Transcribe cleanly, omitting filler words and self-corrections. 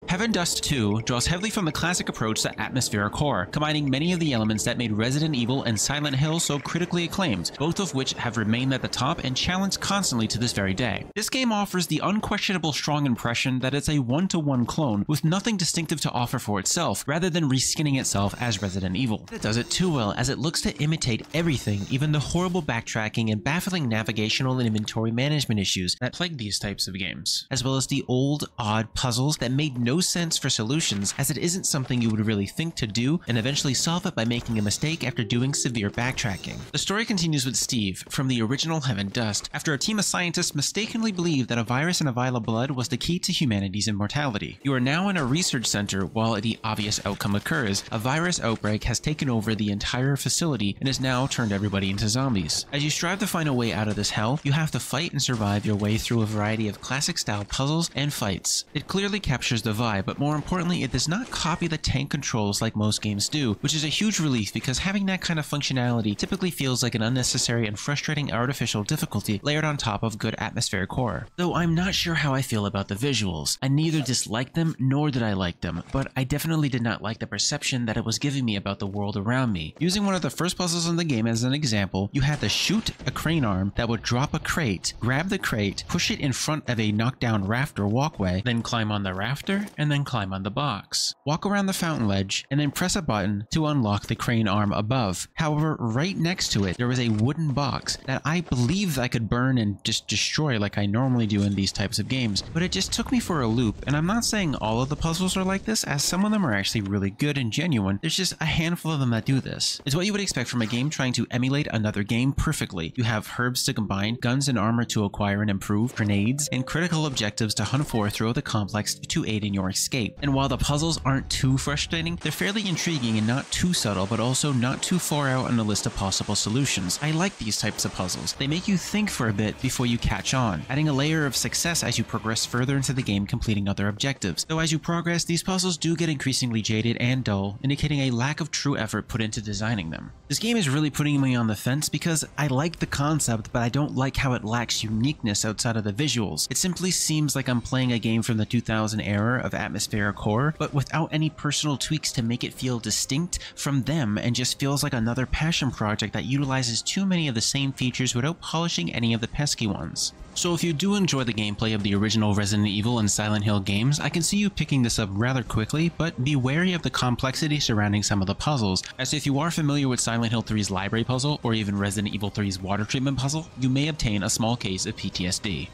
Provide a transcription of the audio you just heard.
Heaven Dust 2 draws heavily from the classic approach to atmospheric horror, combining many of the elements that made Resident Evil and Silent Hill so critically acclaimed, both of which have remained at the top and challenged constantly to this very day. This game offers the unquestionable strong impression that it's a one-to-one clone with nothing distinctive to offer for itself, rather than reskinning itself as Resident Evil. It does it too well, as it looks to imitate everything, even the horrible backtracking and baffling navigational and inventory management issues that plague these types of games, as well as the old, odd puzzles that made no sense for solutions, as it isn't something you would really think to do and eventually solve it by making a mistake after doing severe backtracking. The story continues with Steve from the original Heaven Dust, after a team of scientists mistakenly believed that a virus in a vial of blood was the key to humanity's immortality. You are now in a research center while the obvious outcome occurs. A virus outbreak has taken over the entire facility and has now turned everybody into zombies. As you strive to find a way out of this hell, you have to fight and survive your way through a variety of classic style puzzles and fights. It clearly captures the vibe, but more importantly, it does not copy the tank controls like most games do, which is a huge relief because having that kind of functionality typically feels like an unnecessary and frustrating artificial difficulty layered on top of good atmospheric horror. Though I'm not sure how I feel about the visuals. I neither disliked them nor did I like them, but I definitely did not like the perception that it was giving me about the world around me. Using one of the first puzzles in the game as an example, you had to shoot a crane arm that would drop a crate, grab the crate, push it in front of a knockdown raft or walkway, then climb on the rafter, and then climb on the box. Walk around the fountain ledge, and then press a button to unlock the crane arm above. However, right next to it, there was a wooden box that I believed I could burn and just destroy like I normally do in these types of games, but it just took me for a loop, and I'm not saying all of the puzzles are like this, as some of them are actually really good and genuine. There's just a handful of them that do this. It's what you would expect from a game trying to emulate another game perfectly. You have herbs to combine, guns and armor to acquire and improve, grenades, and critical objectives to hunt for throughout the complex to aid in your escape. And while the puzzles aren't too frustrating, they're fairly intriguing and not too subtle, but also not too far out on the list of possible solutions. I like these types of puzzles. They make you think for a bit before you catch on, adding a layer of success as you progress further into the game, completing other objectives. Though as you progress, these puzzles do get increasingly jaded and dull, indicating a lack of true effort put into designing them. This game is really putting me on the fence because I like the concept, but I don't like how it lacks uniqueness outside of the visuals. It simply seems like I'm playing a game from the 2000 era of atmospheric horror, but without any personal tweaks to make it feel distinct from them, and just feels like another passion project that utilizes too many of the same features without polishing any of the pesky ones. So if you do enjoy the gameplay of the original Resident Evil and Silent Hill games, I can see you picking this up rather quickly, but be wary of the complexity surrounding some of the puzzles, as if you are familiar with Silent Hill 3's library puzzle or even Resident Evil 3's water treatment puzzle, you may obtain a small case of PTSD.